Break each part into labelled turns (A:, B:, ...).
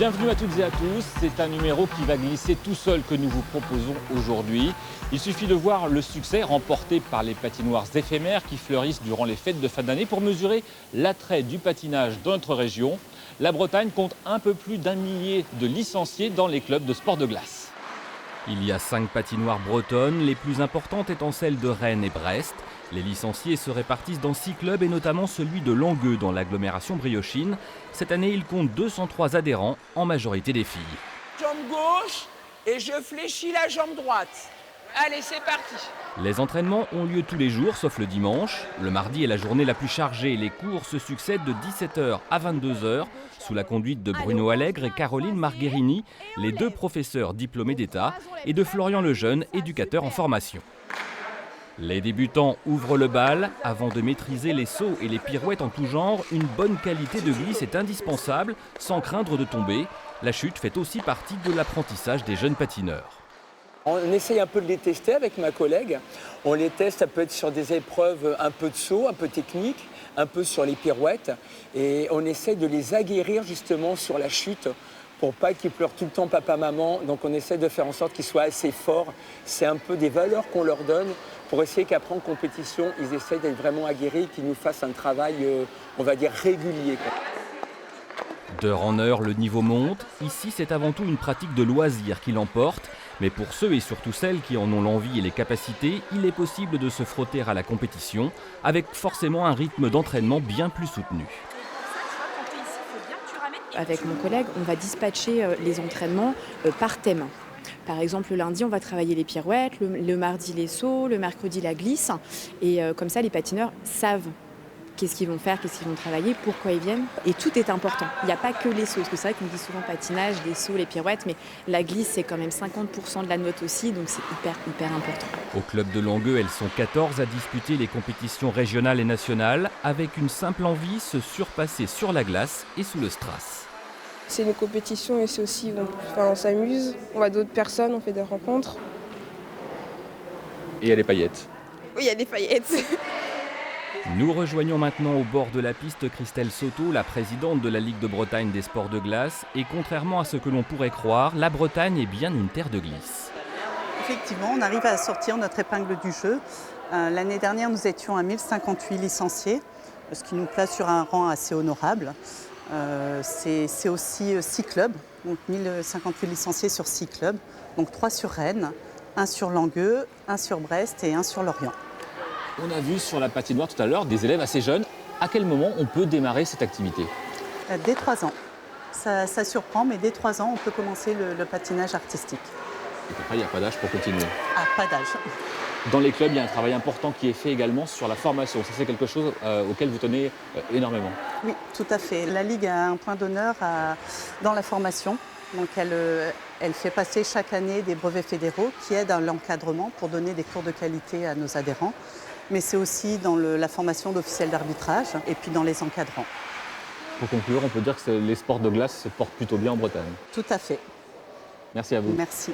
A: Bienvenue à toutes et à tous, c'est un numéro qui va glisser tout seul que nous vous proposons aujourd'hui. Il suffit de voir le succès remporté par les patinoires éphémères qui fleurissent durant les fêtes de fin d'année pour mesurer l'attrait du patinage dans notre région. La Bretagne compte un peu plus d'1 millier de licenciés dans les clubs de sport de glace. Il y a 5 patinoires bretonnes, les plus importantes étant celles de Rennes et Brest. Les licenciés se répartissent dans 6 clubs et notamment celui de Langueux dans l'agglomération briochine. Cette année, il compte 203 adhérents, en majorité des filles.
B: Jambe gauche et je fléchis la jambe droite. Allez, c'est parti.
A: Les entraînements ont lieu tous les jours, sauf le dimanche. Le mardi est la journée la plus chargée. Les cours se succèdent de 17h à 22h, sous la conduite de Bruno Allègre et Caroline Margherini, les 2 professeurs diplômés d'État, et de Florian Lejeune, éducateur en formation. Les débutants ouvrent le bal. Avant de maîtriser les sauts et les pirouettes en tout genre, une bonne qualité de glisse est indispensable, sans craindre de tomber. La chute fait aussi partie de l'apprentissage des jeunes patineurs.
C: On essaye un peu de les tester avec ma collègue. On les teste, ça peut être sur des épreuves un peu de saut, un peu technique, un peu sur les pirouettes. Et on essaie de les aguerrir justement sur la chute pour pas qu'ils pleurent tout le temps papa-maman. Donc on essaie de faire en sorte qu'ils soient assez forts. C'est un peu des valeurs qu'on leur donne pour essayer qu'après en compétition, ils essayent d'être vraiment aguerris et qu'ils nous fassent un travail, on va dire, régulier.
A: D'heure en heure, le niveau monte. Ici, c'est avant tout une pratique de loisir qui l'emporte. Mais pour ceux et surtout celles qui en ont l'envie et les capacités, il est possible de se frotter à la compétition avec forcément un rythme d'entraînement bien plus soutenu.
D: Avec mon collègue, on va dispatcher les entraînements par thème. Par exemple, le lundi, on va travailler les pirouettes, le mardi, les sauts, le mercredi, la glisse. Et comme ça, les patineurs savent qu'est-ce qu'ils vont faire, qu'est-ce qu'ils vont travailler, pourquoi ils viennent. Et tout est important. Il n'y a pas que les sauts. Parce que c'est vrai qu'on dit souvent patinage, les sauts, les pirouettes, mais la glisse, c'est quand même 50% de la note aussi, donc c'est hyper important.
A: Au club de Langueux, elles sont 14 à disputer les compétitions régionales et nationales, avec une simple envie, se surpasser sur la glace et sous le strass.
E: C'est une compétition et c'est aussi, on s'amuse, on voit d'autres personnes, on fait des rencontres.
A: Et il y a les paillettes.
E: Oui, il y a des paillettes.
A: Nous rejoignons maintenant au bord de la piste Christelle Soto, la présidente de la Ligue de Bretagne des sports de glace. Et contrairement à ce que l'on pourrait croire, la Bretagne est bien une terre de glisse.
F: Effectivement, on arrive à sortir notre épingle du jeu. L'année dernière, nous étions à 1058 licenciés, ce qui nous place sur un rang assez honorable. C'est aussi 6 clubs, donc 1058 licenciés sur 6 clubs, donc 3 sur Rennes, 1 sur Langueux, 1 sur Brest et 1 sur Lorient.
A: On a vu sur la patinoire tout à l'heure des élèves assez jeunes. À quel moment on peut démarrer cette activité ?
F: Dès 3 ans. Ça surprend, mais dès 3 ans, on peut commencer le patinage artistique.
A: Et après, il n'y a pas d'âge pour continuer.
F: Ah, pas d'âge.
A: Dans les clubs, il y a un travail important qui est fait également sur la formation. Ça, c'est quelque chose auquel vous tenez énormément.
F: Oui, tout à fait. La Ligue a un point d'honneur dans la formation. Donc elle fait passer chaque année des brevets fédéraux qui aident à l'encadrement pour donner des cours de qualité à nos adhérents. Mais c'est aussi dans la formation d'officiels d'arbitrage et puis dans les encadrants.
A: Pour conclure, on peut dire que les sports de glace se portent plutôt bien en Bretagne.
F: Tout à fait.
A: Merci à vous.
F: Merci.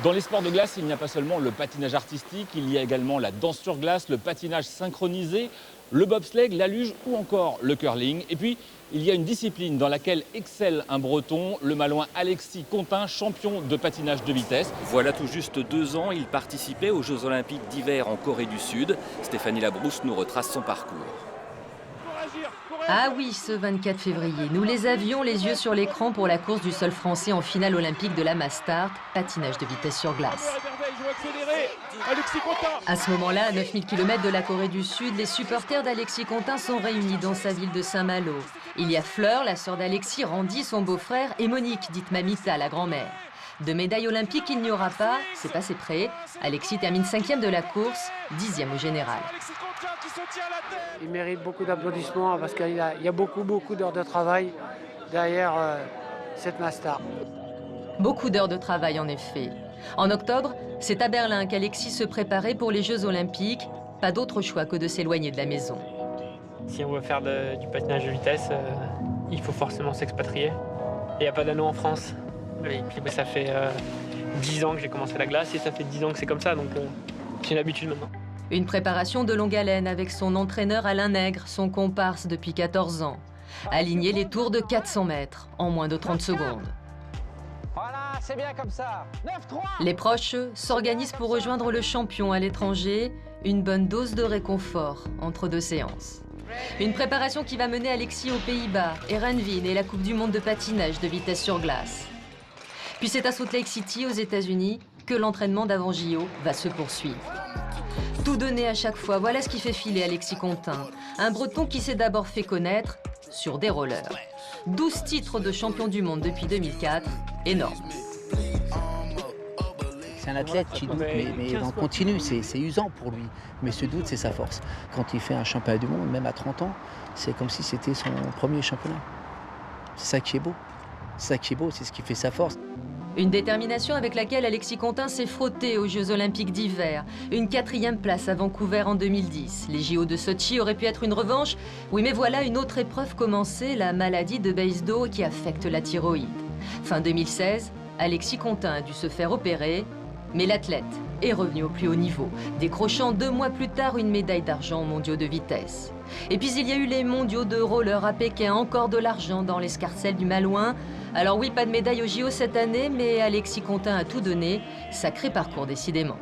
A: Dans les sports de glace, il n'y a pas seulement le patinage artistique, il y a également la danse sur glace, le patinage synchronisé, le bobsleigh, la luge ou encore le curling. Et puis, il y a une discipline dans laquelle excelle un Breton, le malouin Alexis Contin, champion de patinage de vitesse. Voilà tout juste 2 ans, il participait aux Jeux Olympiques d'hiver en Corée du Sud. Stéphanie Labrousse nous retrace son parcours.
G: Ah oui, ce 24 février, nous les avions les yeux sur l'écran pour la course du seul français en finale olympique de la Mastart, patinage de vitesse sur glace. À ce moment-là, à 9000 km de la Corée du Sud, les supporters d'Alexis Contin sont réunis dans sa ville de Saint-Malo. Il y a Fleur, la sœur d'Alexis, Randy, son beau-frère, et Monique, dite Mamita, la grand-mère. De médaille olympique, il n'y aura pas, c'est passé près. Alexis termine 5e de la course, 10e au général.
H: Il mérite beaucoup d'applaudissements parce qu'il y a beaucoup d'heures de travail derrière cette Mastart.
G: Beaucoup d'heures de travail en effet. En octobre, c'est à Berlin qu'Alexis se préparait pour les Jeux Olympiques. Pas d'autre choix que de s'éloigner de la maison.
H: Si on veut faire du patinage de vitesse, il faut forcément s'expatrier. Il n'y a pas d'anneau en France. Et puis ça fait 10 ans que j'ai commencé la glace et ça fait 10 ans que c'est comme ça, donc c'est une habitude maintenant.
G: Une préparation de longue haleine avec son entraîneur Alain Nègre, son comparse depuis 14 ans. Aligner les tours de 400 mètres en moins de 30 secondes.
B: Voilà, c'est bien comme ça. 9-3.
G: Les proches s'organisent pour rejoindre le champion à l'étranger. Une bonne dose de réconfort entre 2 séances. Une préparation qui va mener Alexis aux Pays-Bas, Erenveen et la Coupe du Monde de patinage de vitesse sur glace. Puis c'est à Salt Lake City, aux États-Unis, que l'entraînement d'avant JO va se poursuivre. Tout donner à chaque fois, voilà ce qui fait filer Alexis Contin. Un Breton qui s'est d'abord fait connaître sur des rollers. 12 titres de champion du monde depuis 2004, énorme.
I: C'est un athlète qui doute, mais en continu, c'est usant pour lui. Mais ce doute, c'est sa force. Quand il fait un championnat du monde, même à 30 ans, c'est comme si c'était son premier championnat. C'est ça qui est beau. C'est ça qui est beau, c'est ce qui fait sa force.
G: Une détermination avec laquelle Alexis Contin s'est frotté aux Jeux Olympiques d'hiver. Une 4e place à Vancouver en 2010. Les JO de Sochi auraient pu être une revanche. Oui, mais voilà une autre épreuve commencée, la maladie de Basedow qui affecte la thyroïde. Fin 2016, Alexis Contin a dû se faire opérer, mais l'athlète est revenu au plus haut niveau, décrochant 2 mois plus tard une médaille d'argent aux mondiaux de vitesse. Et puis il y a eu les mondiaux de roller à Pékin, encore de l'argent dans l'escarcelle du Malouin. Alors oui, pas de médaille aux JO cette année, mais Alexis Contin a tout donné. Sacré parcours décidément.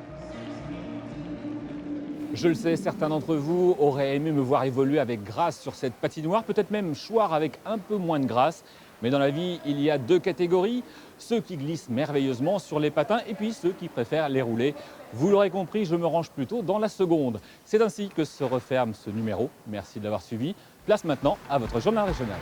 A: Je le sais, certains d'entre vous auraient aimé me voir évoluer avec grâce sur cette patinoire, peut-être même choir avec un peu moins de grâce. Mais dans la vie, il y a 2 catégories, ceux qui glissent merveilleusement sur les patins et puis ceux qui préfèrent les rouler. Vous l'aurez compris, je me range plutôt dans la seconde. C'est ainsi que se referme ce numéro. Merci de l'avoir suivi. Place maintenant à votre journal régional.